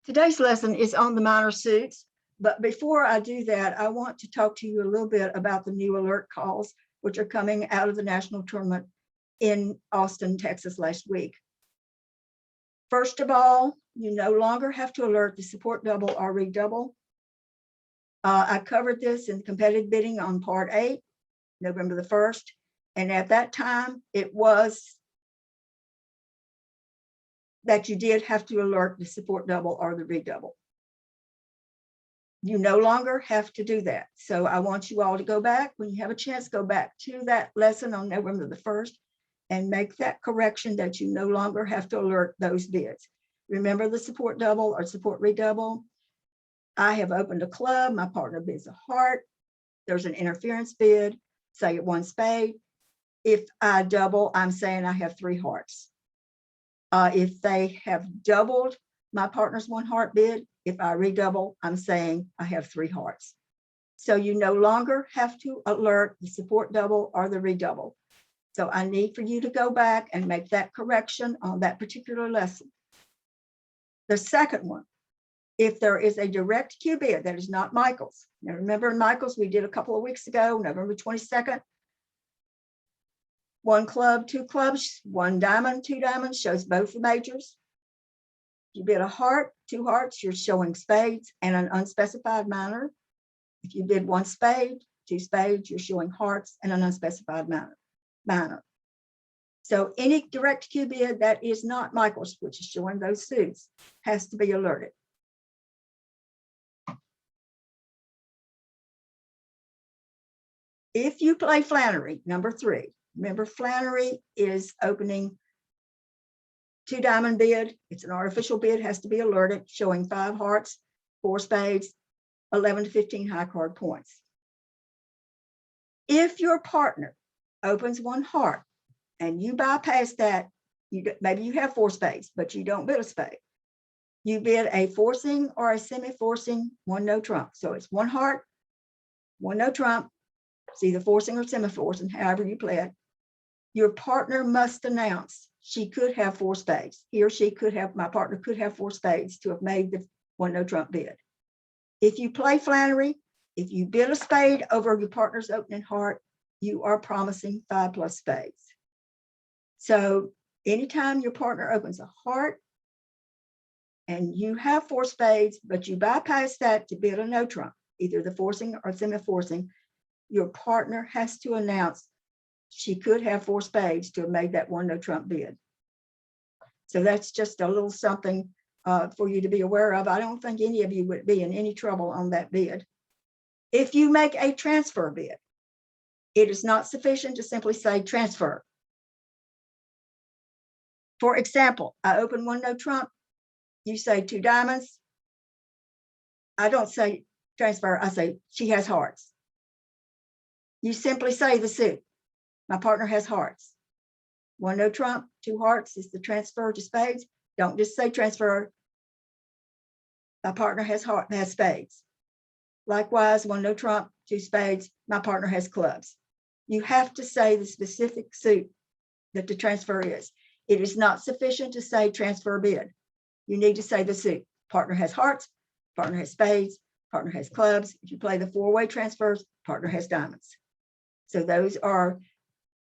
Today's lesson is on the minor suits, but before I do that, I want to talk to you a little bit about the new alert calls, which are coming out of the national tournament in Austin, Texas last week. First of all, you no longer have to alert the support double or redouble. I covered this in competitive bidding on part 8, November the 1st, and at that time, it was that you did have to alert the support double or the redouble. You no longer have to do that. So I want you all to go back, when you have a chance, go back to that lesson on November the 1st and make that correction that you no longer have to alert those bids. Remember the support double or support redouble? I have opened a club, my partner bids a heart, there's an interference bid, say it 1 spade. If I double, I'm saying I have 3 hearts. If they have doubled my partner's 1 heart bid, if I redouble, I'm saying I have 3 hearts. So you no longer have to alert the support double or the redouble. So I need for you to go back and make that correction on that particular lesson. The second one, if there is a direct Q bid that is not Michael's. Now remember in Michael's, we did a couple of weeks ago, November 22nd, 1 club, 2 clubs, 1 diamond, 2 diamonds, shows both the majors. You bid a heart, 2 hearts, you're showing spades and an unspecified minor. If you bid 1 spade, 2 spades, you're showing hearts and an unspecified minor. So any direct Q bid that is not Michael's, which is showing those suits, has to be alerted. If you play Flannery, number 3, remember Flannery is opening 2 diamond bid. It's an artificial bid, has to be alerted, showing 5 hearts, 4 spades, 11 to 15 high card points. If your partner opens 1 heart and you bypass that, maybe you have 4 spades, but you don't bid a spade. You bid a forcing or a semi-forcing, 1 no trump. So it's 1 heart, 1 no trump. It's either forcing or semi-forcing, however you play it. Your partner must announce she could have 4 spades. He or she could have, my partner could have 4 spades to have made the 1 no trump bid. If you play Flannery, if you bid a spade over your partner's opening heart, you are promising 5+ spades. So anytime your partner opens a heart and you have 4 spades, but you bypass that to bid a no trump, either the forcing or semi-forcing, your partner has to announce she could have 4 spades to have made that 1 no trump bid. So that's just a little something for you to be aware of. I don't think any of you would be in any trouble on that bid. If you make a transfer bid, it is not sufficient to simply say transfer. For example, I open 1 no trump, you say 2 diamonds. I don't say transfer, I say she has hearts. You simply say the suit. My partner has hearts. 1 no trump, 2 hearts is the transfer to spades. Don't just say transfer. My partner has spades. Likewise, 1 no trump, 2 spades. My partner has clubs. You have to say the specific suit that the transfer is. It is not sufficient to say transfer bid. You need to say the suit. Partner has hearts, partner has spades, partner has clubs. If you play the 4-way transfers, partner has diamonds. So those are,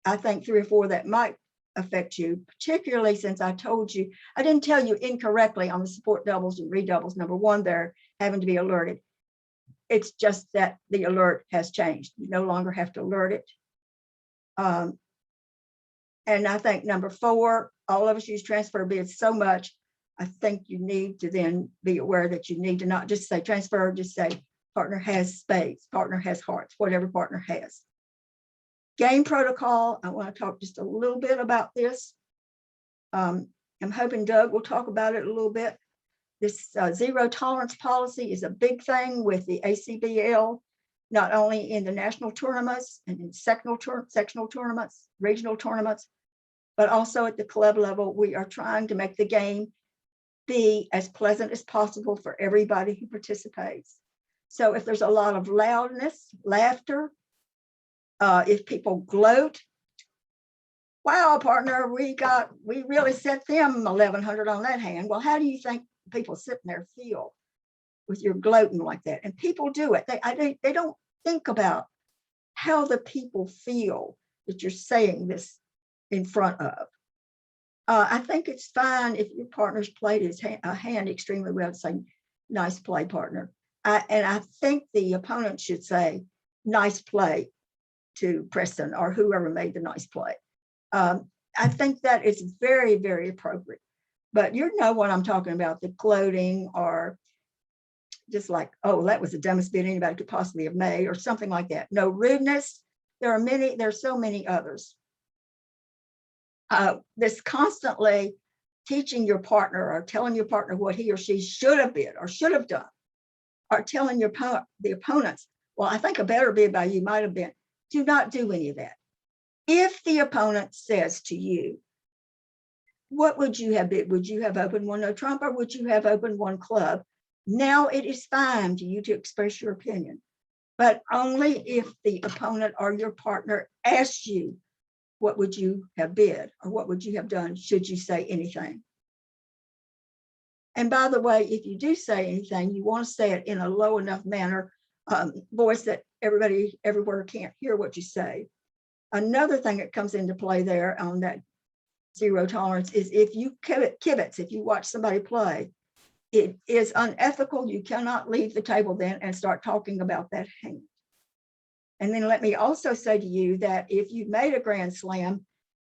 I think, 3 or 4 that might affect you, particularly since I told you, I didn't tell you incorrectly on the support doubles and redoubles. Number 1, they're having to be alerted. It's just that the alert has changed. You no longer have to alert it. And I think number 4, all of us use transfer bids so much, I think you need to then be aware that you need to not just say transfer, just say partner has spades, partner has hearts, whatever partner has. Game protocol, I want to talk just a little bit about this. I'm hoping Doug will talk about it a little bit. This zero tolerance policy is a big thing with the ACBL, not only in the national tournaments and in sectional tournaments, regional tournaments, but also at the club level. We are trying to make the game be as pleasant as possible for everybody who participates. So if there's a lot of loudness, laughter, if people gloat, wow, partner, we really sent them 1,100 on that hand. Well, how do you think people sitting there feel with your gloating like that. And people do it. They don't think about how the people feel that you're saying this in front of. I think it's fine if your partner's played a hand extremely well to say, nice play, partner. And I think the opponent should say, nice play to Preston or whoever made the nice play. I think that is very, very appropriate. But you know what I'm talking about, the gloating or just like, oh, that was the dumbest bid anybody could possibly have made or something like that. No rudeness. There's so many others. This constantly teaching your partner or telling your partner what he or she should have bid or should have done, or telling the opponents, well, I think a better bid by you might have been. Do not do any of that. If the opponent says to you, what would you have bid? Would you have opened one no trump or would you have opened one club? Now it is fine to you to express your opinion, but only if the opponent or your partner asks you, what would you have bid or what would you have done should you say anything? And by the way, if you do say anything, you want to say it in a low enough manner, voice that everybody everywhere can't hear what you say. Another thing that comes into play there on that zero tolerance is if you kibitz, if you watch somebody play, it is unethical. You cannot leave the table then and start talking about that hand. And then let me also say to you that if you've made a grand slam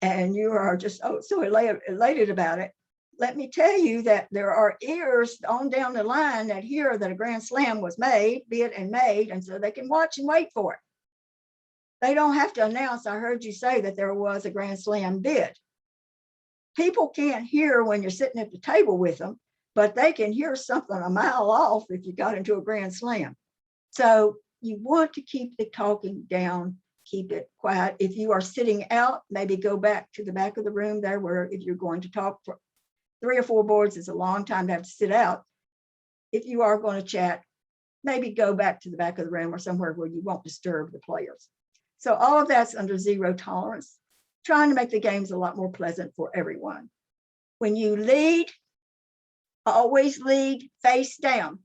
and you are just so elated about it, let me tell you that there are ears on down the line that hear that a grand slam was made, bid and made, and so they can watch and wait for it. They don't have to announce, I heard you say that there was a grand slam bid. People can't hear when you're sitting at the table with them, but they can hear something a mile off if you got into a grand slam. So you want to keep the talking down, keep it quiet. If you are sitting out, maybe go back to the back of the room there where if you're going to talk for 3 or 4 boards, is a long time to have to sit out. If you are going to chat, maybe go back to the back of the room or somewhere where you won't disturb the players. So all of that's under zero tolerance, trying to make the games a lot more pleasant for everyone. When you lead, always lead face down.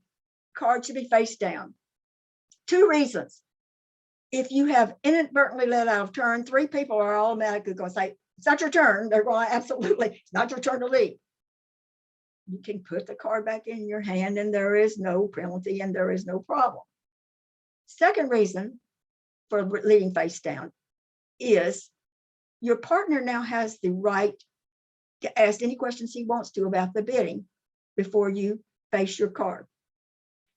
Card should be face down. 2 reasons. If you have inadvertently let out of turn, 3 people are automatically going to say, it's not your turn. They're going to absolutely, it's not your turn to lead. You can put the card back in your hand and there is no penalty and there is no problem. Second reason for leading face down is your partner now has the right to ask any questions he wants to about the bidding before you face your card.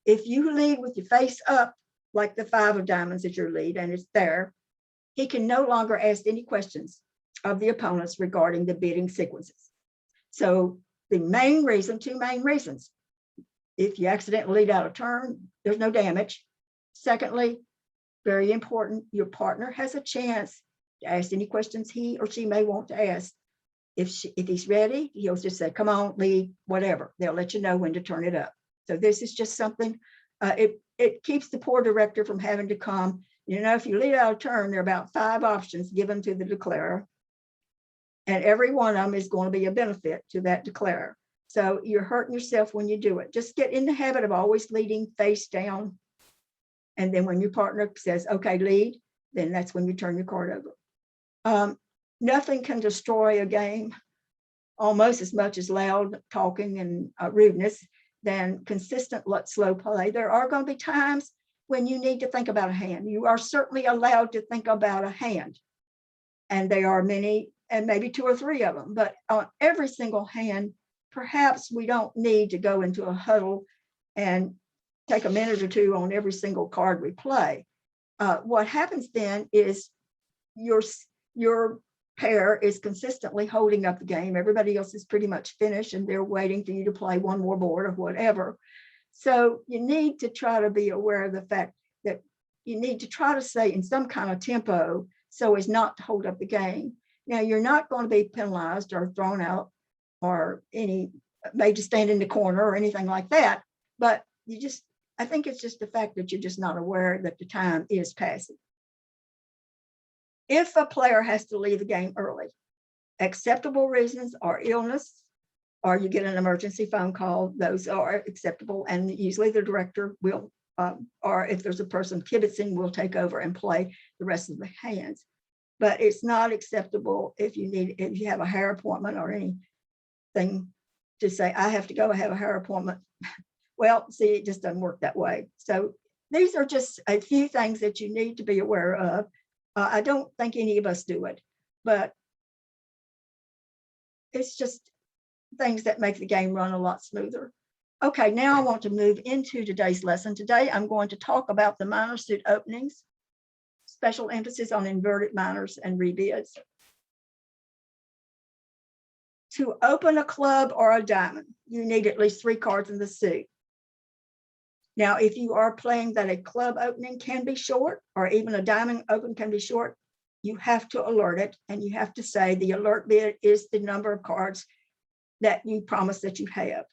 If you lead with your face up, like the 5 of diamonds that your lead and it's there, he can no longer ask any questions of the opponents regarding the bidding sequences. So the main reason, 2 main reasons, if you accidentally lead out of turn, there's no damage. Secondly, very important, your partner has a chance to ask any questions he or she may want to ask. If he's ready, he'll just say, come on, lead, whatever. They'll let you know when to turn it up. So this is just something, it keeps the poor director from having to come. You know, if you lead out of turn, there are about 5 options given to the declarer. And every one of them is going to be a benefit to that declarer. So you're hurting yourself when you do it. Just get in the habit of always leading face down. And then when your partner says, okay, lead, then that's when you turn your card over. Nothing can destroy a game almost as much as loud talking and rudeness than consistent slow play. There are going to be times when you need to think about a hand. You are certainly allowed to think about a hand. And there are many, and maybe 2 or 3 of them, but on every single hand, perhaps we don't need to go into a huddle and take a minute or 2 on every single card we play. What happens then is your pair is consistently holding up the game. Everybody else is pretty much finished and they're waiting for you to play one more board or whatever. So you need to try to be aware of the fact that you need to try to stay in some kind of tempo so as not to hold up the game. Now, you're not going to be penalized or thrown out or made to stand in the corner or anything like that, but I think it's just the fact that you're just not aware that the time is passing. If a player has to leave the game early, acceptable reasons are illness, or you get an emergency phone call, those are acceptable. And usually the director will, or if there's a person kibitzing, will take over and play the rest of the hands. But it's not acceptable if you have a hair appointment or anything to say, I have to go, I have a hair appointment. Well, see, it just doesn't work that way. So these are just a few things that you need to be aware of. I don't think any of us do it, but it's just things that make the game run a lot smoother. Okay, now I want to move into today's lesson. Today, I'm going to talk about the minor suit openings, special emphasis on inverted minors and rebids. To open a club or a diamond, you need at least 3 cards in the suit. Now, if you are playing that a club opening can be short, or even a diamond open can be short, you have to alert it, and you have to say the alert bid is the number of cards that you promise that you have.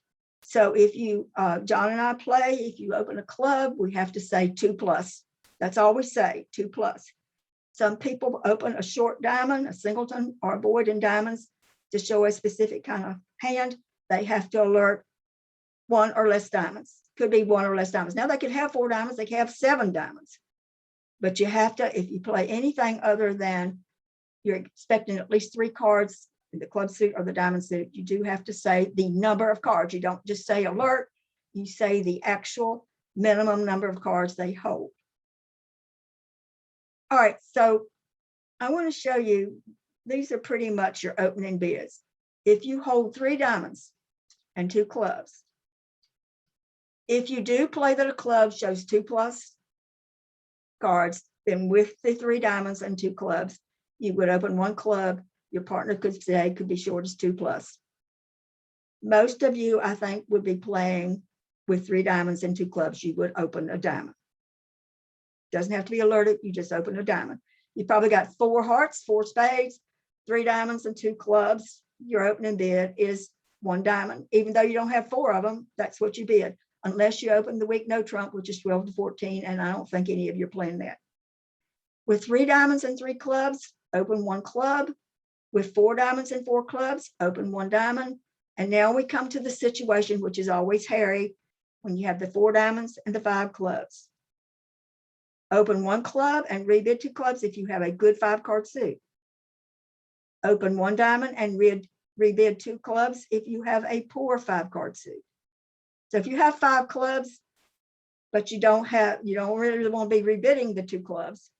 So if you, John and I play, if you open a club, we have to say 2+. That's all we say, 2+. Some people open a short diamond, a singleton, or a void in diamonds to show a specific kind of hand. They have to alert 1 or less diamonds. Could be 1 or less diamonds. Now they could have 4 diamonds, they can have 7 diamonds. But you have to, if you play anything other than you're expecting at least 3 cards in the club suit or the diamond suit, you do have to say the number of cards. You don't just say alert, you say the actual minimum number of cards they hold. All right, so I want to show you, these are pretty much your opening bids. If you hold 3 diamonds and 2 clubs, if you do play that a club shows 2+ cards, then with the 3 diamonds and 2 clubs, you would open 1 club. Your partner could say could be short as 2+. Most of you, I think, would be playing with 3 diamonds and 2 clubs. You would open a diamond. Doesn't have to be alerted. You just open a diamond. You probably got 4 hearts, 4 spades, 3 diamonds and 2 clubs. Your opening bid is 1 diamond. Even though you don't have 4 of them, that's what you bid. Unless you open the weak no trump, which is 12 to 14, and I don't think any of you are playing that. With 3 diamonds and 3 clubs, open 1 club. With 4 diamonds and 4 clubs, open 1 diamond. And now we come to the situation, which is always hairy, when you have the 4 diamonds and the 5 clubs. Open 1 club and rebid 2 clubs if you have a good 5-card suit. Open 1 diamond and rebid 2 clubs if you have a poor 5-card suit. So if you have 5 clubs, but you don't really want to be rebidding the 2 clubs,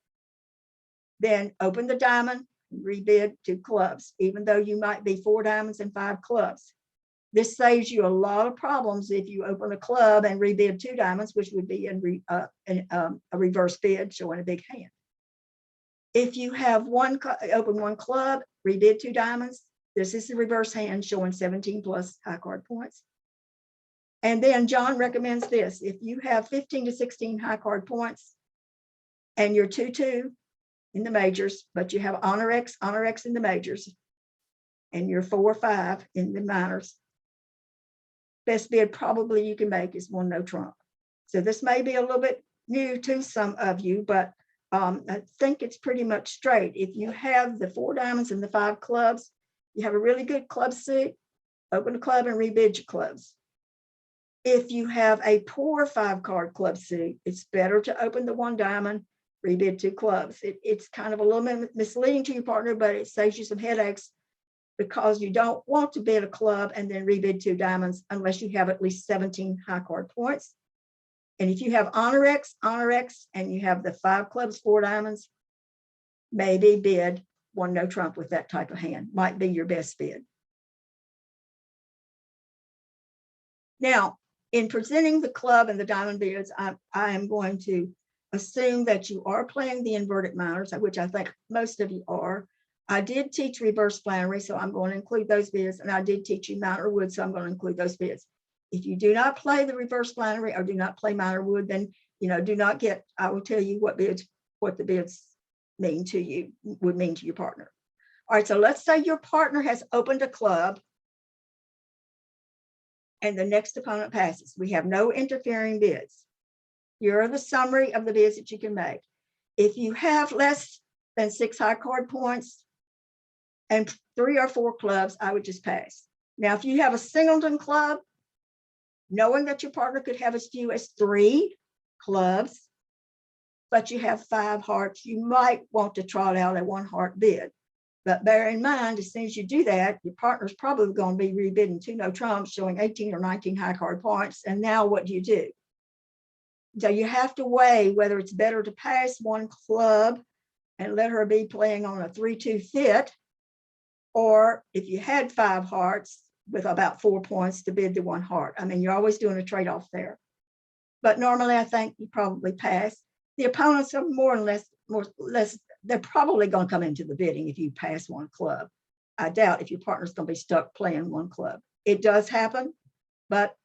then open the diamond, rebid 2 clubs, even though you might be 4 diamonds and 5 clubs. This saves you a lot of problems if you open a club and rebid 2 diamonds, which would be a reverse bid showing a big hand. If you have open 1 club, rebid 2 diamonds, this is the reverse hand showing 17+ high card points. And then John recommends this. If you have 15 to 16 high card points and you're 2-2 in the majors, but you have honor X in the majors, and you're 4-5 in the minors, best bid probably you can make is 1 no trump. So this may be a little bit new to some of you, but I think it's pretty much straight. If you have the 4 diamonds and the 5 clubs, you have a really good club suit, open a club and rebid your clubs. If you have a poor 5-card club suit, it's better to open the 1 diamond, rebid 2 clubs. It's kind of a little bit misleading to your partner, but it saves you some headaches because you don't want to bid a club and then rebid 2 diamonds unless you have at least 17 high card points. And if you have honor X, and you have the 5 clubs, 4 diamonds, maybe bid 1 no trump with that type of hand. Might be your best bid. Now, in presenting the club and the diamond bids, I am going to assume that you are playing the inverted minors, which I think most of you are. I did teach reverse flannery, so I'm going to include those bids, and I did teach you minor wood, so I'm going to include those bids. If you do not play the reverse flannery or do not play minor wood, then do not get, I will tell you what the bids mean to you, would mean to your partner. All right, so let's say your partner has opened a club and the next opponent passes. We have no interfering bids. Here are the summary of the bids that you can make. If you have less than 6 high card points and 3 or 4 clubs, I would just pass. Now, if you have a singleton club, knowing that your partner could have as few as 3 clubs, but you have 5 hearts, you might want to trot out a 1 heart bid. But bear in mind, as soon as you do that, your partner's probably going to be rebidding 2 no trumps, showing 18 or 19 high card points. And now what do? So you have to weigh whether it's better to pass 1 club and let her be playing on a 3-2 fit, or if you had 5 hearts with about 4 points to bid the 1 heart. I mean, you're always doing a trade-off there. But normally I think you probably pass. The opponents are more or less, they're probably going to come into the bidding if you pass 1 club. I doubt if your partner's going to be stuck playing 1 club. It does happen, but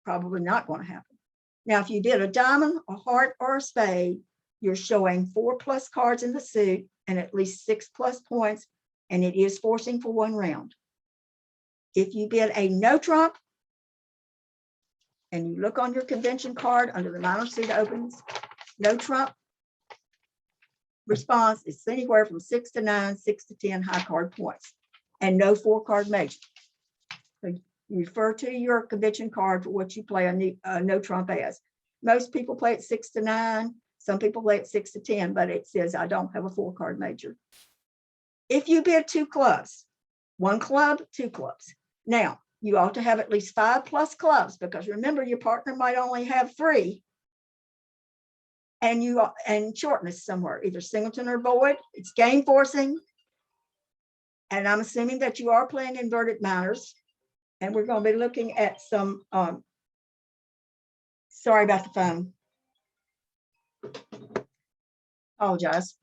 probably not going to happen. Now, if you did a diamond, a heart, or a spade, you're showing 4+ cards in the suit and at least 6+ points, and it is forcing for 1 round. If you bid a no trump, and you look on your convention card under the minor suit opens, no trump response is anywhere from 6 to 9, 6 to 10 high card points, and no 4-card major. So you refer to your convention card for what you play a no trump as. Most people play at 6 to 9. Some people play at 6 to 10, but it says I don't have a 4-card major. If you bid 2 clubs, 1 club, 2 clubs. Now, you ought to have at least 5+ clubs, because remember, your partner might only have 3. And shortness somewhere, either singleton or void. It's game forcing. And I'm assuming that you are playing inverted minors. And we're going to be looking at some, sorry about the phone. Apologize.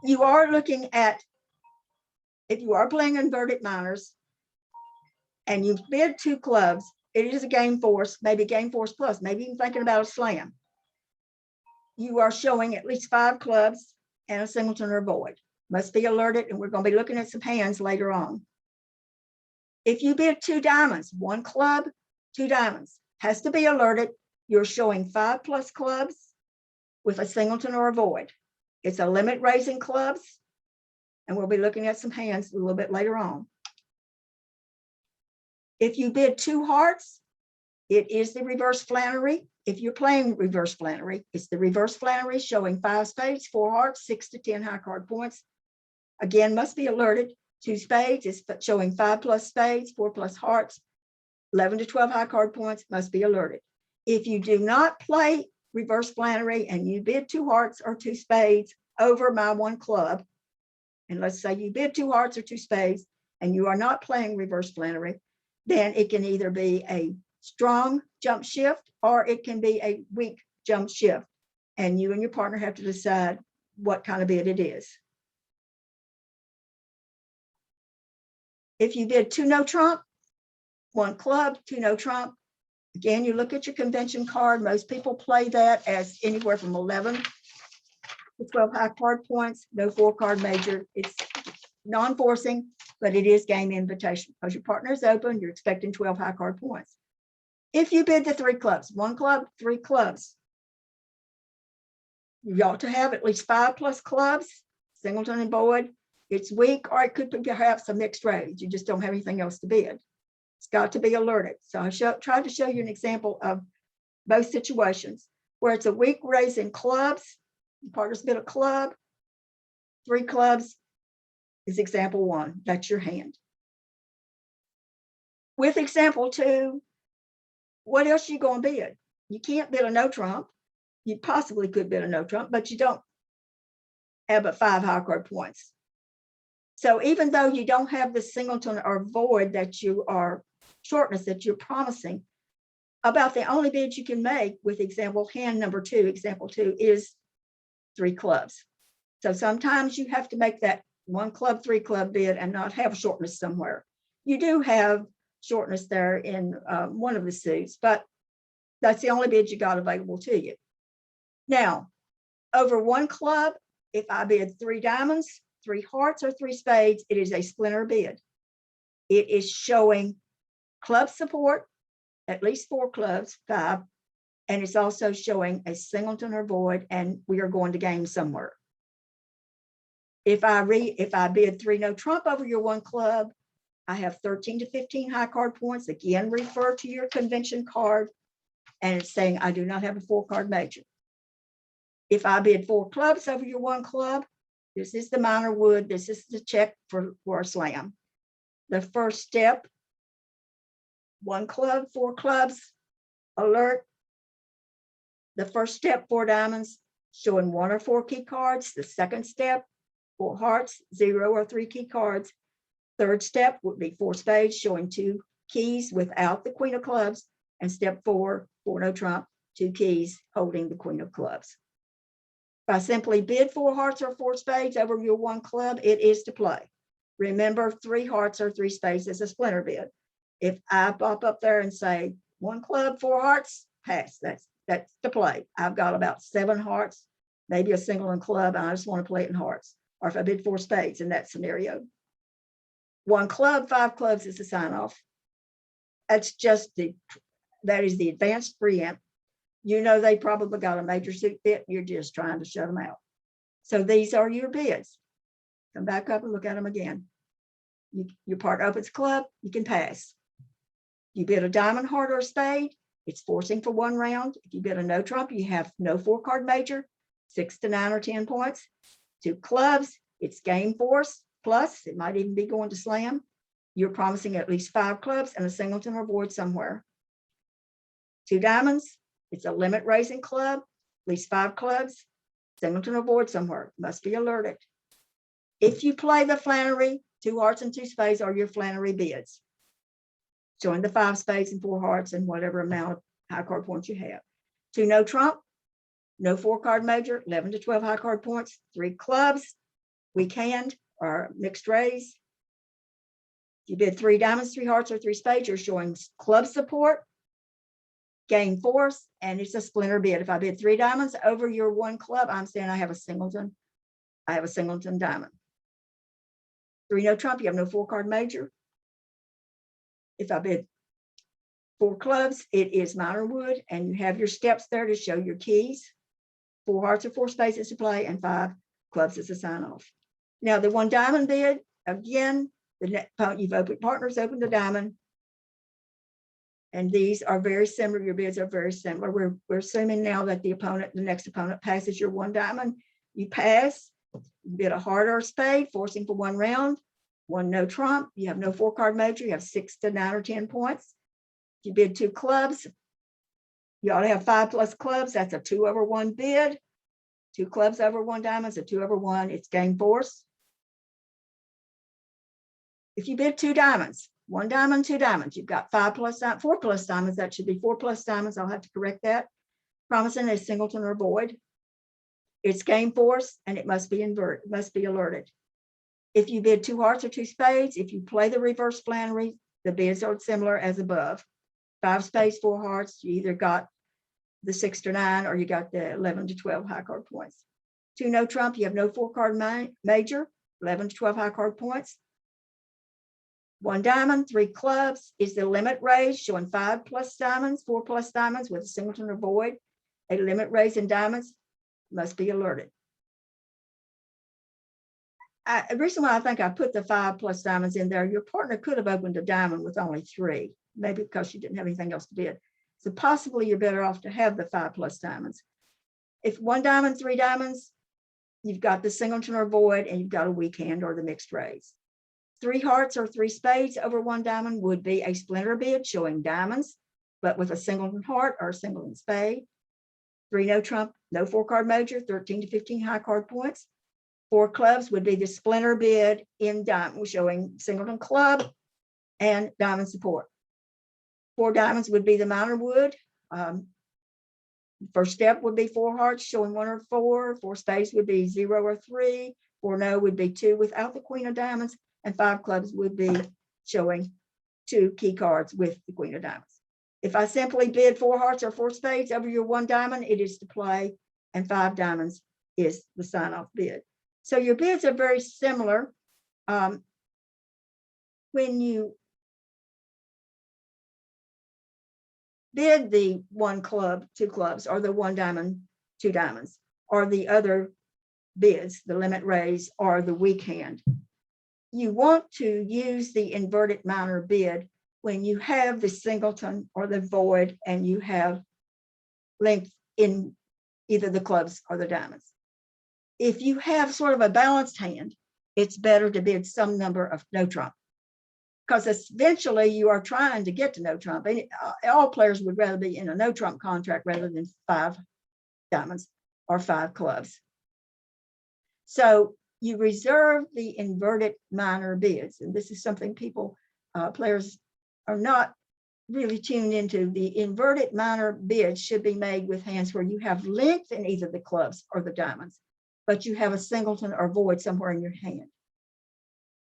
You are looking at, if you are playing inverted minors and you bid 2 clubs, it is a game force, maybe game force plus, maybe even thinking about a slam. You are showing at least 5 clubs and a singleton or void. Must be alerted, and we're going to be looking at some hands later on. If you bid 2 diamonds, 1 club, 2 diamonds, has to be alerted. You're showing 5+ clubs with a singleton or a void. It's a limit raising clubs, and we'll be looking at some hands a little bit later on. If you bid 2 hearts, it is the reverse Flannery. If you're playing reverse Flannery, it's the reverse Flannery showing 5 spades, 4 hearts, 6 to 10 high card points. Again, must be alerted. 2 spades is showing 5+ spades, 4+ hearts, 11 to 12 high card points, must be alerted. If you do not play reverse Flannery and you bid 2 hearts or 2 spades over my 1 club, and let's say you bid 2 hearts or 2 spades and you are not playing reverse Flannery, then it can either be a strong jump shift or it can be a weak jump shift. And you and your partner have to decide what kind of bid it is. If you bid 2 no trump, 1 club, 2 no trump, again, you look at your convention card. Most people play that as anywhere from 11 to 12 high card points, no 4-card major. It's non-forcing, but it is game invitation because your partner is open. You're expecting 12 high card points. If you bid the 3 clubs, 1 club, 3 clubs, you ought to have at least 5+ clubs, singleton and void. It's weak, or it could be perhaps a mixed raise. You just don't have anything else to bid. It's got to be alerted. So I tried to show you an example of both situations where it's a weak raise in clubs. The partner's bid a club, 3 clubs is example 1. That's your hand. With example 2, what else are you going to bid? You can't bid a no trump. You possibly could bid a no trump, but you don't have but 5 high card points. So even though you don't have the singleton or void that you are shortness that you're promising, about the only bid you can make with example hand number 2, example 2 is 3 clubs. So sometimes you have to make that 1 club, 3 club bid and not have shortness somewhere. You do have shortness there in one of the suits, but that's the only bid you got available to you. Now, over 1 club, if I bid 3 diamonds, 3 hearts, or 3 spades, it is a splinter bid. It is showing club support, at least 4 clubs, 5, and it's also showing a singleton or void, and we are going to game somewhere. If I bid 3 no trump over your 1 club, I have 13 to 15 high card points. Again, refer to your convention card. And it's saying I do not have a 4-card major. If I bid 4 clubs over your 1 club, this is the minor wood. This is the check for a slam. The first step, 1 club, 4 clubs, alert. The first step, 4 diamonds, showing 1 or 4 key cards. The second step, 4 hearts, 0 or 3 key cards. Third step would be 4 spades, showing 2 keys without the queen of clubs. And step 4, 4 no trump, 2 keys holding the queen of clubs. If I simply bid 4 hearts or 4 spades over your 1 club, it is to play. Remember, 3 hearts or 3 spades is a splinter bid. If I pop up there and say 1 club, 4 hearts, pass, that's to play. I've got about 7 hearts, maybe a single in club, and I just want to play it in hearts. Or if I bid 4 spades in that scenario. 1 club, 5 clubs is a sign off. That's just that is the advanced preempt. You know, they probably got a major suit bid. You're just trying to shut them out. So these are your bids. Come back up and look at them again. Your partner opens club, you can pass. You bid a diamond, heart, or a spade, it's forcing for 1 round. If you bid a no trump, you have no 4-card major, 6 to 9 or 10 points. 2 clubs, it's game force, plus it might even be going to slam. You're promising at least 5 clubs and a singleton or void somewhere. 2 diamonds, it's a limit raising club, at least 5 clubs, singleton or void somewhere, must be alerted. If you play the Flannery, 2 hearts and 2 spades are your Flannery bids, showing the 5 spades and 4 hearts and whatever amount of high card points you have. 2 no trump, no 4-card major, 11 to 12 high card points, 3 clubs, weak hand or mixed raise. If you bid 3 diamonds, 3 hearts, or 3 spades, you're showing club support, gain force, and it's a splinter bid. If I bid 3 diamonds over your 1 club, I'm saying I have a singleton. I have a singleton diamond. 3 no trump, you have no 4-card major. If I bid 4 clubs, it is minor wood, and you have your steps there to show your keys. 4 hearts or 4 spades is to play, and 5 clubs is a sign off. Now the 1 diamond bid, again, you've opened, partners opened the diamond. And these are very similar. Your bids are very similar. We're assuming now that the next opponent passes your 1 diamond. You pass, you bid a heart or a spade, forcing for 1 round. 1 no trump. You have no 4-card major. You have 6 to 9 or 10 points. If you bid 2 clubs, you ought to have 5 plus clubs. That's a 2 over 1 bid. 2 clubs over 1 diamond is a 2 over 1. It's game force. If you bid 2 diamonds, 1 diamond, 2 diamonds, you've got 4 plus diamonds. That should be 4 plus diamonds. I'll have to correct that. Promising a singleton or void. It's game force, and it must be alerted. If you bid 2 hearts or 2 spades, if you play the reverse Flannery, the bids are similar as above. 5 spades, 4 hearts, you either got the 6 to 9 or you got the 11 to 12 high card points. 2 no trump, you have no 4-card major, 11 to 12 high card points. 1 diamond, 3 clubs is the limit raise, showing 5 plus diamonds, 4 plus diamonds with a singleton or void. A limit raise in diamonds must be alerted. The reason why I think I put the 5 plus diamonds in there, your partner could have opened a diamond with only 3, maybe because she didn't have anything else to bid. So possibly you're better off to have the 5 plus diamonds. If 1 diamond, 3 diamonds, you've got the singleton or void, and you've got a weak hand or the mixed raise. 3 hearts or 3 spades over 1 diamond would be a splinter bid showing diamonds, but with a singleton heart or a singleton spade. 3 no trump, no 4-card major, 13 to 15 high card points. 4 clubs would be the splinter bid in diamond, showing singleton club and diamond support. 4 diamonds would be the minor wood. First step would be 4 hearts, showing 1 or 4. 4 spades would be 0 or 3. 4 no would be 2 without the queen of diamonds, and 5 clubs would be showing 2 key cards with the queen of diamonds. If I simply bid 4 hearts or 4 spades over your 1 diamond, it is to play, and 5 diamonds is the sign-off bid. So your bids are very similar. When you bid the 1 club, 2 clubs, or the 1 diamond, 2 diamonds, or the other bids, the limit raise or the weak hand, you want to use the inverted minor bid when you have the singleton or the void and you have length in either the clubs or the diamonds. If you have sort of a balanced hand, it's better to bid some number of no trump, because eventually you are trying to get to no trump. And all players would rather be in a no trump contract rather than 5 diamonds or 5 clubs. So you reserve the inverted minor bids, and this is something people, players are not really tuned into. The inverted minor bids should be made with hands where you have length in either the clubs or the diamonds, but you have a singleton or void somewhere in your hand.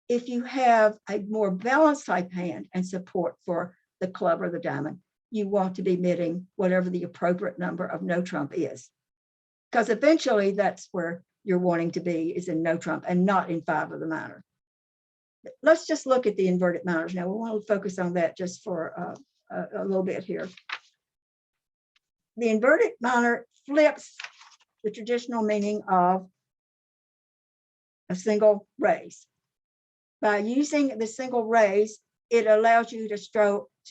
If you have a more balanced type hand and support for the club or the diamond, you want to be bidding whatever the appropriate number of no trump is, because eventually that's where you're wanting to be, is in no trump and not in 5 of the minor. Let's just look at the inverted minors now. We want to focus on that just for a little bit here. The inverted minor flips the traditional meaning of a single raise. By using the single raise, it allows you to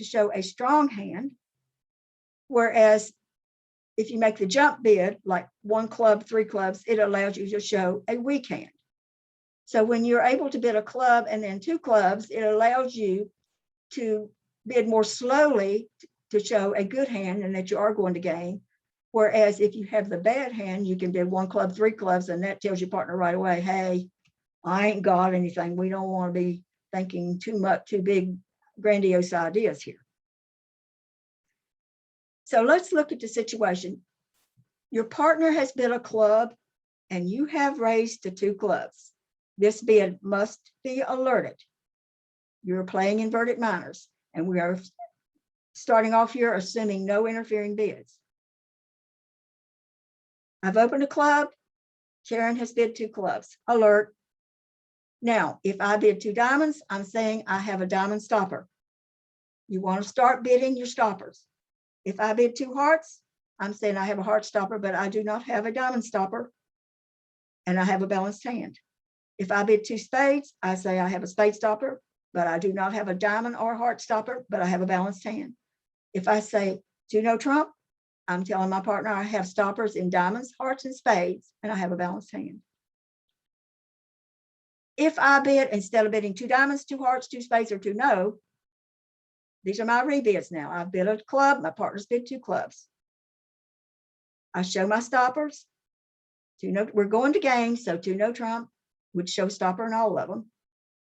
show a strong hand, whereas if you make the jump bid, like 1 club, 3 clubs, it allows you to show a weak hand. So when you're able to bid a club and then 2 clubs, it allows you to bid more slowly to show a good hand and that you are going to gain. Whereas if you have the bad hand, you can bid 1 club, 3 clubs, and that tells your partner right away, hey, I ain't got anything. We don't want to be thinking too big, grandiose ideas here. So let's look at the situation. Your partner has bid a club and you have raised to 2 clubs. This bid must be alerted. You're playing inverted minors, and we are starting off here assuming no interfering bids. I've opened a club. Karen has bid 2 clubs. Alert. Now, if I bid 2 diamonds, I'm saying I have a diamond stopper. You want to start bidding your stoppers. If I bid 2 hearts, I'm saying I have a heart stopper, but I do not have a diamond stopper, and I have a balanced hand. If I bid 2 spades, I say I have a spade stopper, but I do not have a diamond or heart stopper, but I have a balanced hand. If I say 2 no trump, I'm telling my partner I have stoppers in diamonds, hearts, and spades, and I have a balanced hand. If I bid, instead of bidding 2 diamonds, 2 hearts, 2 spades, or 2 no, these are my rebids now. I've bid a club, my partner's bid 2 clubs. I show my stoppers. 2 no, we're going to game, so 2 no trump would show stopper in all of them.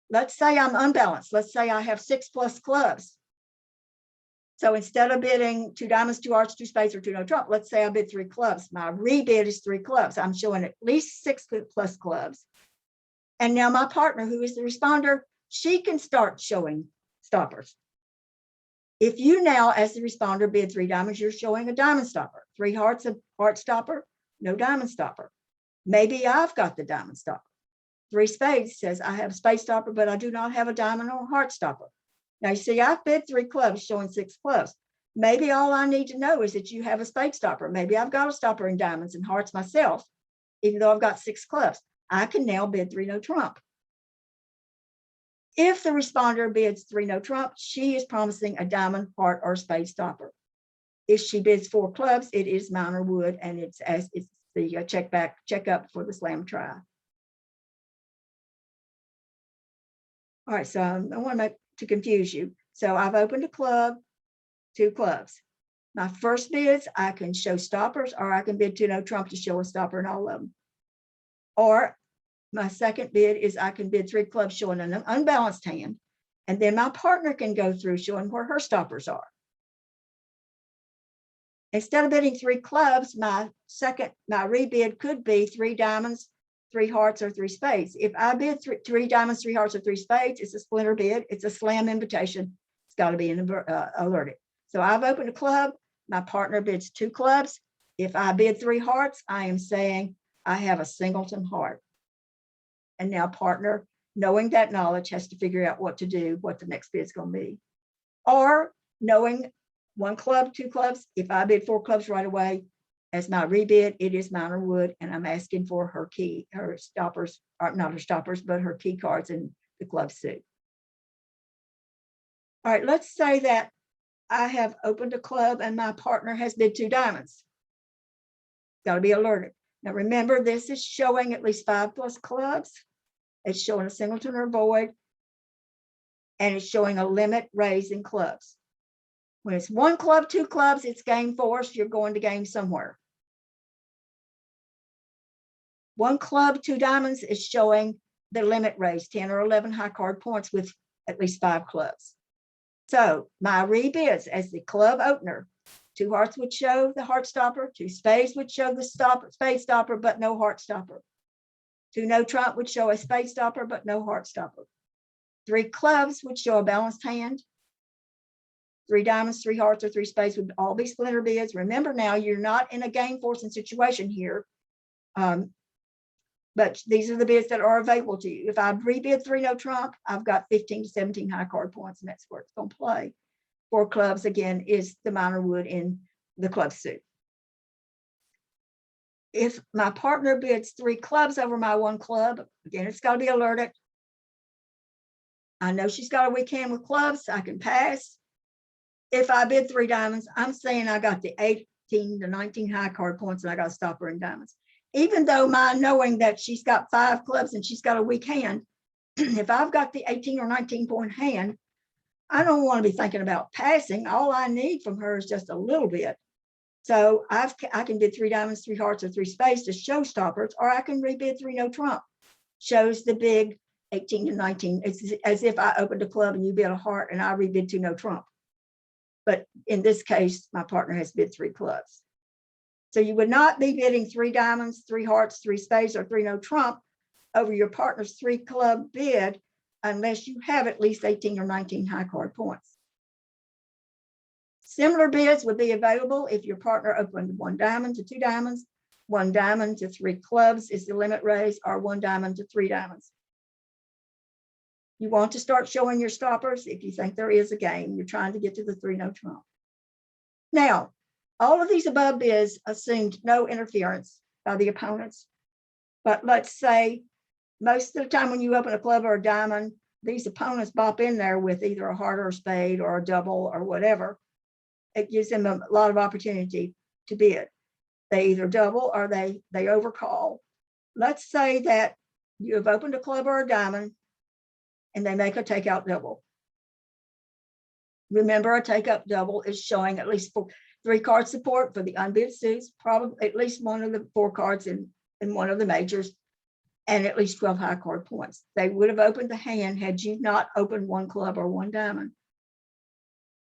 Let's say I'm unbalanced. Let's say I have 6 plus clubs. So instead of bidding 2 diamonds, 2 hearts, 2 spades, or 2 no trump, let's say I bid 3 clubs. My rebid is 3 clubs. I'm showing at least 6 plus clubs. And now my partner, who is the responder, she can start showing stoppers. If you now, as the responder, bid 3 diamonds, you're showing a diamond stopper. 3 hearts, a heart stopper, no diamond stopper. Maybe I've got the diamond stopper. 3 spades says I have a spade stopper, but I do not have a diamond or heart stopper. Now you see, I've bid 3 clubs showing 6 clubs. Maybe all I need to know is that you have a spade stopper. Maybe I've got a stopper in diamonds and hearts myself, even though I've got 6 clubs. I can now bid 3 no trump. If the responder bids 3 no trump, she is promising a diamond, heart, or spade stopper. If she bids 4 clubs, it is minor wood, and it's the check up for the slam try. All right, so I want to confuse you. So I've opened a club, 2 clubs. My first bids, I can show stoppers, or I can bid 2 no trump to show a stopper in all of them. Or my second bid is I can bid 3 clubs showing an unbalanced hand, and then my partner can go through showing where her stoppers are. Instead of bidding 3 clubs, my rebid could be 3 diamonds, 3 hearts, or 3 spades. If I bid 3 diamonds, 3 hearts, or 3 spades, it's a splinter bid. It's a slam invitation. It's got to be alerted. So I've opened a club. My partner bids 2 clubs. If I bid 3 hearts, I am saying I have a singleton heart. And now partner, knowing that knowledge, has to figure out what to do, what the next bid is going to be. Or knowing 1 club, 2 clubs, if I bid 4 clubs right away, as my rebid, it is minor wood, and I'm asking for her key, her stoppers, or not her stoppers, but her key cards and the club suit. All right, let's say that I have opened a club and my partner has bid 2 diamonds. Got to be alerted. Now remember, this is showing at least 5 plus clubs. It's showing a singleton or void, and it's showing a limit raise in clubs. When it's 1 club, 2 clubs, it's game force. You're going to game somewhere. 1 club, 2 diamonds is showing the limit raise, 10 or 11 high card points with at least 5 clubs. So my rebids as the club opener, 2 hearts would show the heart stopper, 2 spades would show the spade stopper, but no heart stopper. 2 no trump would show a spade stopper, but no heart stopper. 3 clubs would show a balanced hand. 3 diamonds, 3 hearts, or 3 spades would all be splinter bids. Remember now, you're not in a game forcing situation here. But these are the bids that are available to you. If I rebid 3 no trump, I've got 15 to 17 high card points, and that's where it's going to play. 4 clubs, again, is the minor wood in the club suit. If my partner bids 3 clubs over my 1 club, again, it's got to be alerted. I know she's got a weak hand with clubs, I can pass. If I bid 3 diamonds, I'm saying I got the 18 to 19 high card points and I got to stop her in diamonds. Even though my knowing that she's got 5 clubs and she's got a weak hand, if I've got the 18 or 19 point hand, I don't want to be thinking about passing. All I need from her is just a little bit. So I can bid 3 diamonds, 3 hearts, or 3 spades to show stoppers, or I can rebid 3 no trump. Shows the big 18 to 19. It's as if I opened a club and you bid a heart and I rebid 2 no trump. But in this case, my partner has bid 3 clubs. So you would not be bidding 3 diamonds, 3 hearts, 3 spades, or 3 no trump over your partner's 3 club bid unless you have at least 18 or 19 high card points. Similar bids would be available if your partner opened 1 diamond to 2 diamonds, 1 diamond to 3 clubs is the limit raise, or 1 diamond to 3 diamonds. You want to start showing your stoppers if you think there is a game. You're trying to get to the 3 no trump. Now, all of these above bids assumed no interference by the opponents. But let's say most of the time when you open a club or a diamond, these opponents bop in there with either a heart or a spade or a double or whatever. It gives them a lot of opportunity to bid. They either double or they overcall. Let's say that you have opened a club or a diamond and they make a takeout double. Remember, a takeout double is showing at least 3 card support for the unbid suits, probably at least one of the 4 cards in one of the majors, and at least 12 high card points. They would have opened the hand had you not opened 1 club or 1 diamond.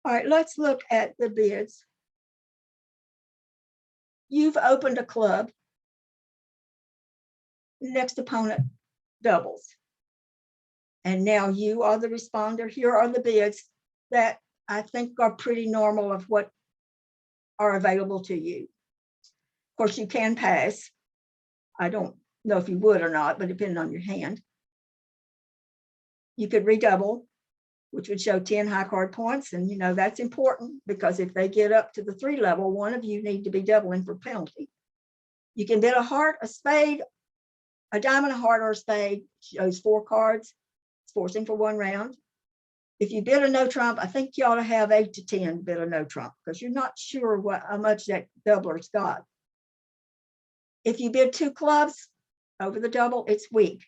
All right, let's look at the bids. You've opened a club. Next opponent doubles. And now you are the responder. Here are the bids that I think are pretty normal of what are available to you. Of course, you can pass. I don't know if you would or not, but depending on your hand. You could redouble, which would show 10 high card points. And you know, that's important because if they get up to the 3 level, one of you need to be doubling for penalty. You can bid a heart, a spade, a diamond, a heart, or a spade, shows 4 cards. It's forcing for 1 round. If you bid a no trump, I think you ought to have 8 to 10 bid a no trump because you're not sure how much that doubler's got. If you bid 2 clubs over the double, it's weak.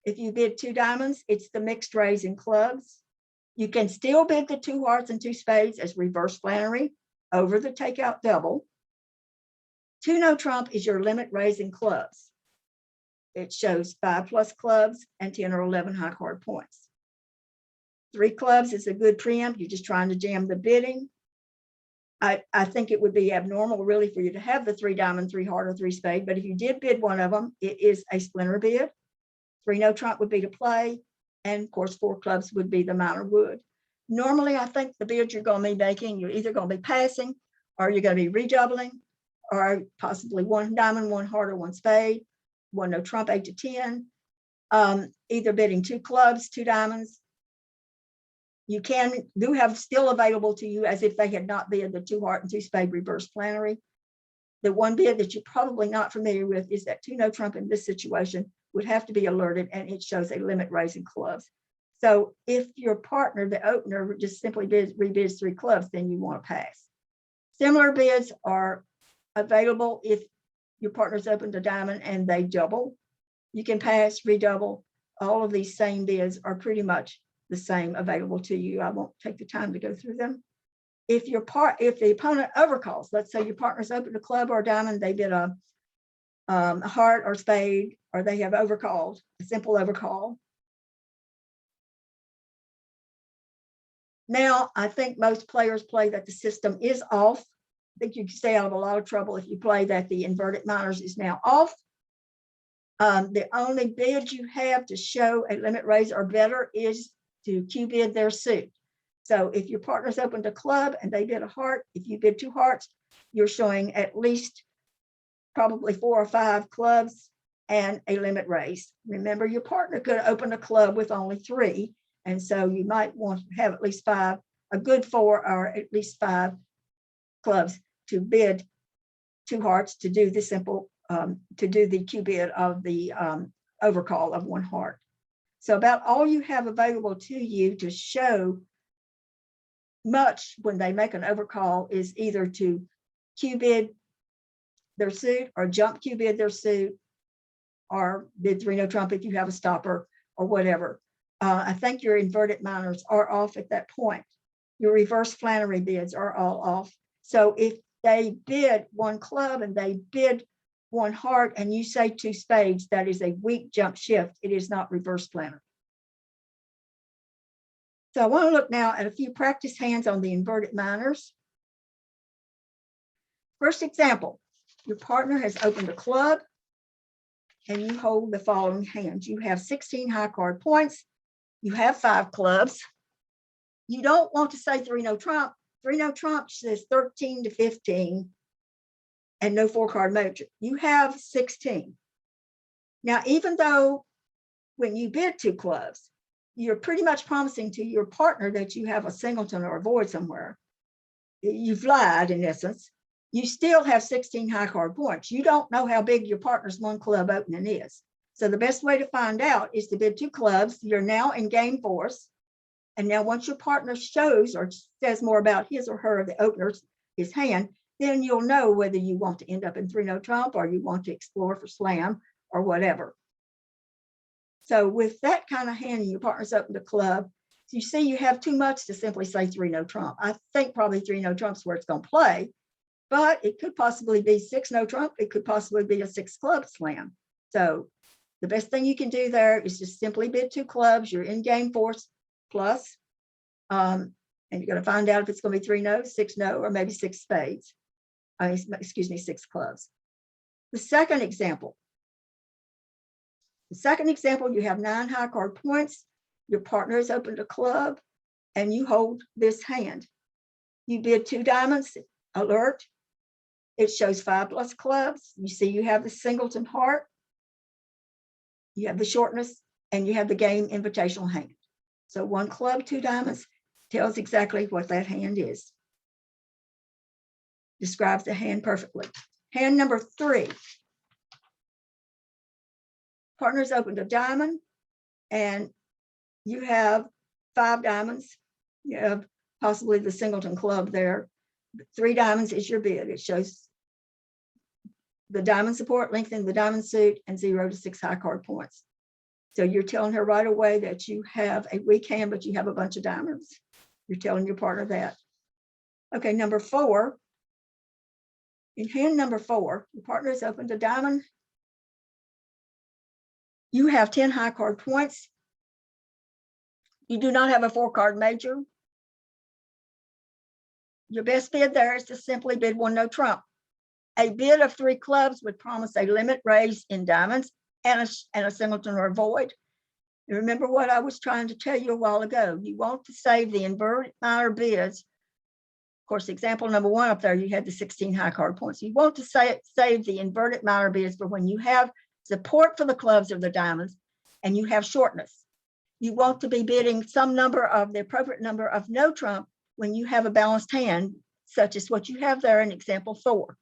If you bid 2 diamonds, it's the mixed raise in clubs. You can still bid the 2 hearts and 2 spades as reverse flannery over the takeout double. 2 no trump is your limit raise in clubs. It shows 5 plus clubs and 10 or 11 high card points. 3 clubs is a good preempt. You're just trying to jam the bidding. I think it would be abnormal really for you to have the 3 diamond, 3 heart, or 3 spade, but if you did bid one of them, it is a splinter bid. 3 no trump would be to play, and of course 4 clubs would be the minor wood. Normally, I think the bids you're going to be making, you're either going to be passing, or you're going to be redoubling, or possibly 1 diamond, 1 heart, or 1 spade, 1 no trump, 8 to 10. Either bidding 2 clubs, 2 diamonds. You do have still available to you as if they had not bid the 2 heart and 2 spade reverse flannery. The one bid that you're probably not familiar with is that 2 no trump in this situation would have to be alerted, and it shows a limit raise in clubs. So if your partner, the opener, just simply rebids 3 clubs, then you want to pass. Similar bids are available if your partner's opened a diamond and they double. You can pass, redouble. All of these same bids are pretty much the same available to you. I won't take the time to go through them. If the opponent overcalls, let's say your partner's opened a club or a diamond, they bid a heart or spade, or they have overcalled, a simple overcall. Now, I think most players play that the system is off. I think you can stay out of a lot of trouble if you play that the inverted minors is now off. The only bid you have to show a limit raise or better is to Q bid their suit. So if your partner's opened a club and they bid a heart, if you bid 2 hearts, you're showing at least probably 4 or 5 clubs and a limit raise. Remember, your partner could open a club with only 3. And so you might want to have at least 5, a good 4 or at least 5 clubs to bid 2 hearts to do the simple, to do the Q bid of the overcall of 1 heart. So about all you have available to you to show much when they make an overcall is either to Q bid their suit or jump Q bid their suit or bid 3 no trump if you have a stopper or whatever. I think your inverted minors are off at that point. Your reverse Flannery bids are all off. So if they bid 1 club and they bid 1 heart and you say 2 spades, that is a weak jump shift. It is not reverse Flannery. So I want to look now at a few practice hands on the inverted minors. First example, your partner has opened a club and you hold the following hands. You have 16 high card points. You have 5 clubs. You don't want to say 3 no trump. 3 no trump says 13 to 15 and no 4-card major. You have 16. Now, even though when you bid 2 clubs, you're pretty much promising to your partner that you have a singleton or a void somewhere. You've lied in essence. You still have 16 high card points. You don't know how big your partner's 1 club opening is. So the best way to find out is to bid 2 clubs. You're now in game force. And now once your partner shows or says more about his or her, the openers, his hand, then you'll know whether you want to end up in 3 no trump or you want to explore for slam or whatever. So with that kind of hand and your partner's opened a club, you see you have too much to simply say 3 no trump. I think probably 3 no trump's where it's going to play, but it could possibly be 6 no trump. It could possibly be a 6 club slam. So the best thing you can do there is just simply bid 2 clubs. You're in game force plus, and you're going to find out if it's going to be 3 no, 6 no, or maybe 6 spades. Excuse me, 6 clubs. The second example, you have 9 high card points. Your partner has opened a club and you hold this hand. You bid 2 diamonds, alert. It shows 5 plus clubs. You see you have the singleton heart, you have the shortness, and you have the game invitational hand. So 1 club, 2 diamonds tells exactly what that hand is. Describes the hand perfectly. Hand number 3. Partner's opened a diamond and you have 5 diamonds. You have possibly the singleton club there. 3 diamonds is your bid. It shows the diamond support, lengthening the diamond suit, and 0 to 6 high card points. So you're telling her right away that you have a weak hand, but you have a bunch of diamonds. You're telling your partner that. Okay, number 4. In hand number 4, your partner has opened a diamond. You have 10 high card points. You do not have a 4-card major. Your best bid there is to simply bid 1 no trump. A bid of 3 clubs would promise a limit raise in diamonds and a singleton or a void. You remember what I was trying to tell you a while ago. You want to save the inverted minor bids. Of course, example number 1 up there, you had the 16 high card points. You want to save the inverted minor bids for when you have support for the clubs or the diamonds and you have shortness. You want to be bidding some number of the appropriate number of no trump when you have a balanced hand, such as what you have there in example 4.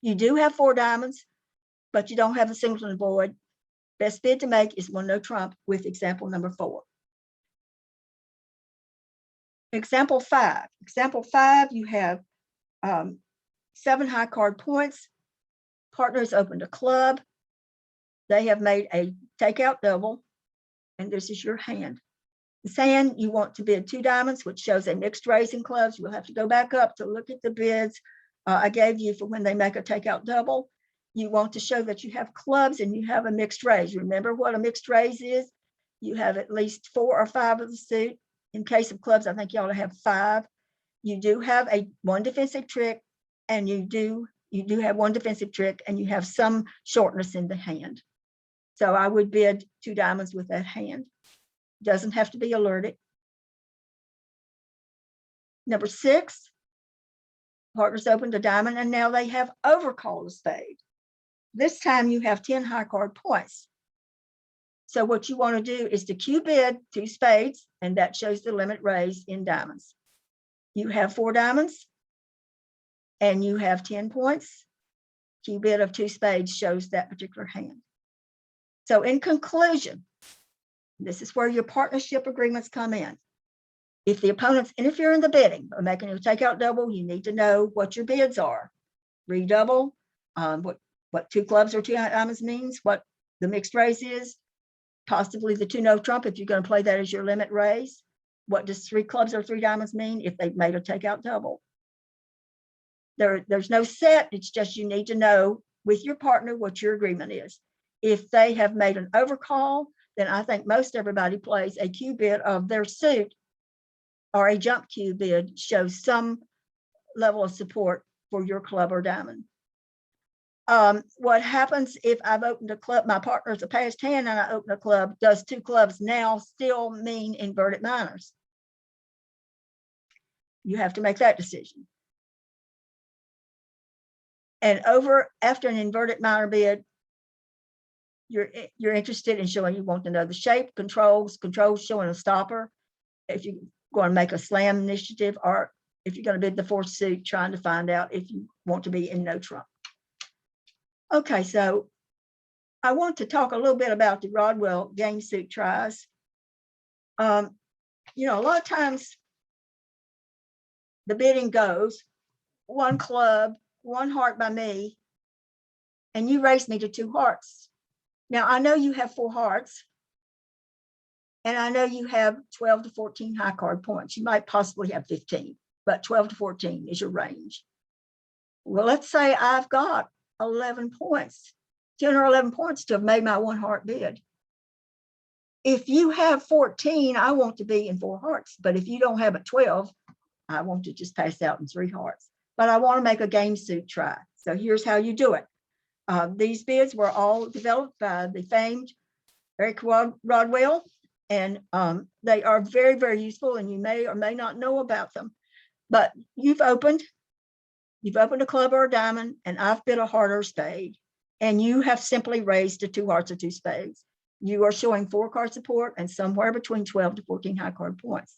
You do have 4 diamonds, but you don't have a singleton void. best bid to make is one no trump with example number 4. Example 5. Example 5, you have 7 high card points. Partners opened a club. They have made a takeout double, and this is your hand. This hand, you want to bid 2 diamonds, which shows a mixed raise in clubs. You'll have to go back up to look at the bids I gave you for when they make a takeout double. You want to show that you have clubs and you have a mixed raise. Remember what a mixed raise is? You have at least 4 or 5 of the suit. In case of clubs, I think you ought to have 5. You do have one defensive trick, and you do have one defensive trick, and you have some shortness in the hand. So I would bid 2 diamonds with that hand. Doesn't have to be alerted. Number 6, partners opened a diamond, and now they have overcalled a spade. This time you have 10 high card points. So what you want to do is to Q bid 2 spades, and that shows the limit raise in diamonds. You have 4 diamonds, and you have 10 points. Q bid of 2 spades shows that particular hand. So in conclusion, this is where your partnership agreements come in. If the opponents interfere in the bidding or making a takeout double, you need to know what your bids are. Redouble, what 2 clubs or 2 diamonds means, what the mixed raise is, possibly the 2 no trump if you're going to play that as your limit raise. What does 3 clubs or 3 diamonds mean if they've made a takeout double? There's no set, it's just you need to know with your partner what your agreement is. If they have made an overcall, then I think most everybody plays a Q bid of their suit, or a jump Q bid shows some level of support for your club or diamond. What happens if I've opened a club, my partner's a passed hand, and I open a club, does 2 clubs now still mean inverted minors? You have to make that decision. And after an inverted minor bid, you're interested in showing, you want to know the shape, controls showing a stopper. If you're going to make a slam initiative, or if you're going to bid the 4th suit, trying to find out if you want to be in no trump. Okay, so I want to talk a little bit about the Rodwell game suit tries. A lot of times the bidding goes 1 club, 1 heart by me, and you raise me to 2 hearts. Now, I know you have 4 hearts, and I know you have 12 to 14 high card points. You might possibly have 15, but 12 to 14 is your range. Well, let's say I've got 11 points, 10 or 11 points to have made my 1 heart bid. If you have 14, I want to be in 4 hearts, but if you don't have a 12, I want to just pass out in 3 hearts. But I want to make a game suit try. So here's how you do it. These bids were all developed by the famed Eric Rodwell, and they are very, very useful, and you may or may not know about them. But you've opened a club or a diamond, and I've bid a heart or a spade, and you have simply raised to 2 hearts or 2 spades. You are showing 4 card support and somewhere between 12 to 14 high card points.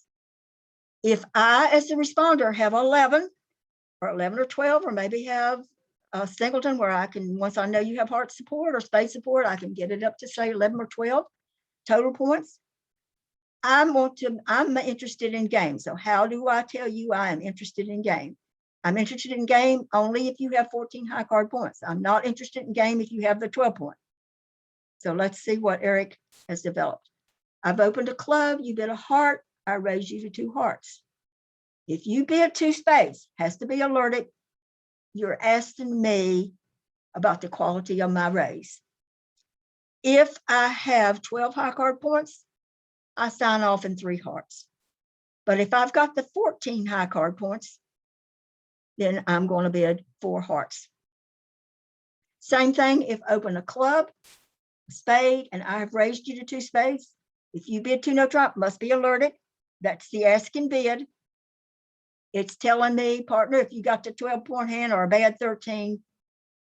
If I, as the responder, have 11 or 12, or maybe have a singleton where I can, once I know you have heart support or spade support, I can get it up to say 11 or 12 total points. I'm interested in game. So how do I tell you I am interested in game? I'm interested in game only if you have 14 high card points. I'm not interested in game if you have the 12 point. So let's see what Eric has developed. I've opened a club, you bid a heart, I raise you to 2 hearts. If you bid 2 spades, has to be alerted, you're asking me about the quality of my raise. If I have 12 high card points, I sign off in 3 hearts. But if I've got the 14 high card points, then I'm going to bid 4 hearts. Same thing if open a club, a spade, and I have raised you to 2 spades. If you bid 2 no trump, must be alerted. That's the asking bid. It's telling me, partner, if you got the 12-point hand or a bad 13,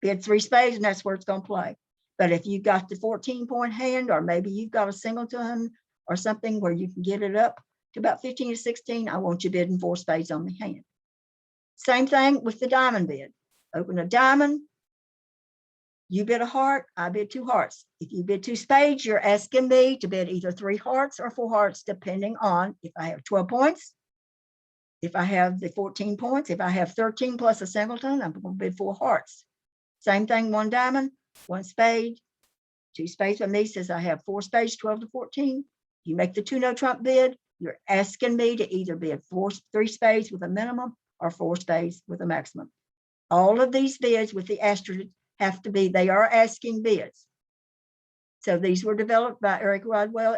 bid 3 spades, and that's where it's going to play. But if you got the 14-point hand, or maybe you've got a singleton or something where you can get it up to about 15 to 16, I want you bidding 4 spades on the hand. Same thing with the diamond bid. Open a diamond, You bid a heart, I bid 2 hearts. If you bid 2 spades, you're asking me to bid either 3 hearts or 4 hearts, depending on if I have 12 points, if I have the 14 points, if I have 13 plus a singleton, I'm going to bid 4 hearts. Same thing, 1 diamond, 1 spade, 2 spades. When me says I have 4 spades, 12 to 14. You make the 2 no trump bid, you're asking me to either bid 3 spades with a minimum or 4 spades with a maximum. All of these bids with the asterisk have to be, they are asking bids. So these were developed by Eric Rodwell.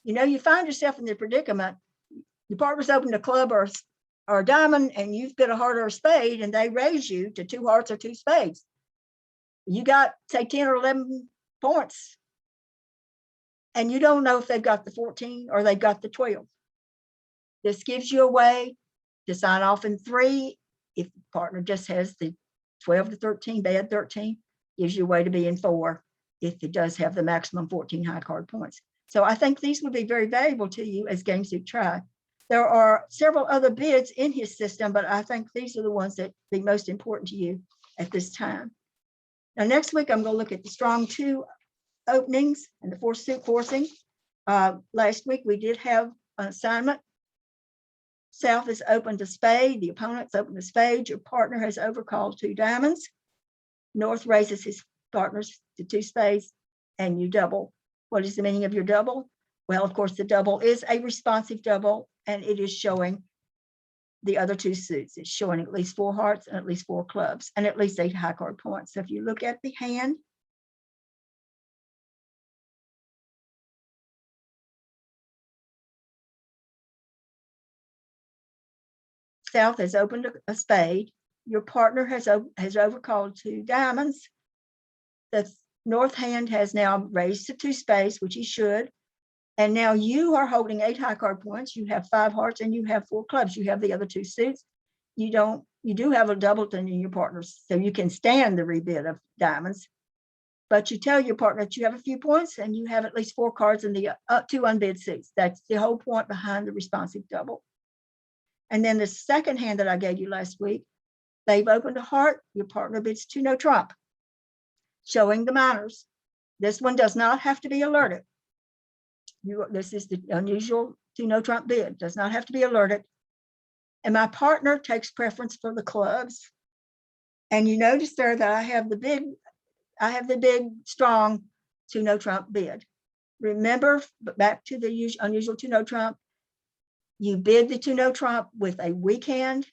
You find yourself in the predicament. Your partner's opened a club or a diamond, and you've bid a heart or a spade, and they raise you to 2 hearts or 2 spades. You got, say, 10 or 11 points, and you don't know if they've got the 14 or they've got the 12. This gives you a way to sign off in 3. If the partner just has the 12 to 13, bad 13, gives you a way to be in 4 if it does have the maximum 14 high card points. So I think these would be very valuable to you as games to try. There are several other bids in his system, but I think these are the ones that be most important to you at this time. Now, next week, I'm going to look at the strong 2 openings and the 4 suit forcing. Last week, we did have an assignment. South is open to spade. The opponent's open to spade. Your partner has overcalled 2 diamonds. North raises his partners to 2 spades, and you double. What is the meaning of your double? Well, of course, the double is a responsive double, and it is showing the other 2 suits. It's showing at least 4 hearts and at least 4 clubs and at least 8 high card points. So if you look at the hand, South has opened a spade. Your partner has overcalled 2 diamonds. The North hand has now raised to 2 spades, which he should. And now you are holding 8 high card points. You have 5 hearts and you have 4 clubs. You have the other 2 suits. You do have a doubleton in your partners, so you can stand the rebid of diamonds. But you tell your partner that you have a few points and you have at least 4 cards in the 2 unbid suits. That's the whole point behind the responsive double. And then the second hand that I gave you last week, they've opened a heart. Your partner bids 2 no trump, showing the minors. This one does not have to be alerted. This is the unusual 2 no trump bid. Does not have to be alerted. And my partner takes preference for the clubs. And you notice there that I have the big strong 2 no trump bid. Remember, back to the unusual 2 no trump, you bid the 2 no trump with a weak hand.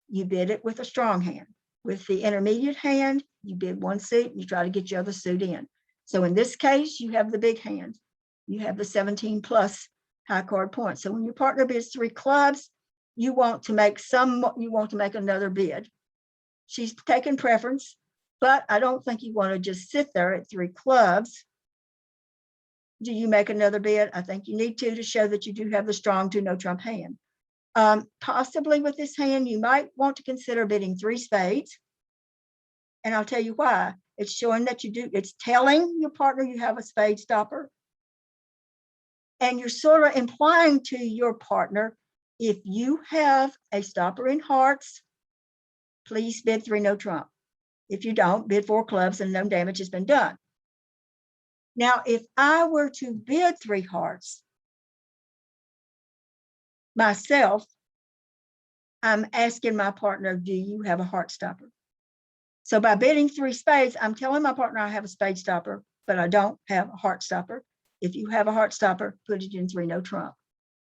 You bid it with a strong hand. With the intermediate hand, you bid 1 suit and you try to get your other suit in. So in this case, you have the big hand. You have the 17 plus high card points. So when your partner bids 3 clubs, you want to make another bid. She's taken preference, but I don't think you want to just sit there at 3 clubs. Do you make another bid? I think you need to show that you do have the strong 2 no trump hand. Possibly with this hand, you might want to consider bidding 3 spades. And I'll tell you why. It's showing that you do, it's telling your partner you have a spade stopper. And you're sort of implying to your partner, if you have a stopper in hearts, please bid 3 no trump. If you don't, bid 4 clubs and no damage has been done. Now, if I were to bid 3 hearts myself, I'm asking my partner, do you have a heart stopper? So by bidding 3 spades, I'm telling my partner I have a spade stopper, but I don't have a heart stopper. If you have a heart stopper, put it in 3 no trump.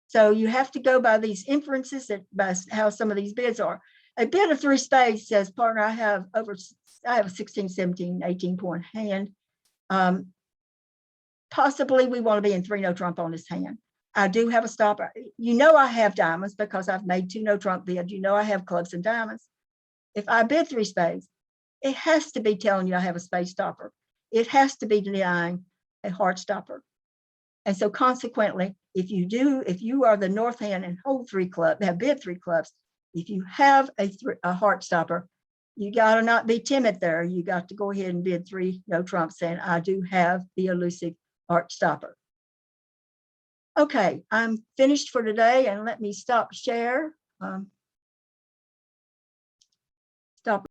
So you have to go by these inferences, by how some of these bids are. A bid of 3 spades says, partner, I have a 16, 17, 18 point hand. Possibly we want to be in 3 no trump on this hand. I do have a stopper. You know I have diamonds because I've made 2 no trump bids. You know I have clubs and diamonds. If I bid 3 spades, it has to be telling you I have a spade stopper. It has to be denying a heart stopper. And so consequently, if you are the North hand and hold 3 clubs, have bid 3 clubs, if you have a heart stopper, you got to not be timid there. You got to go ahead and bid 3 no trump, saying I do have the elusive heart stopper. Okay, I'm finished for today, and let me stop share.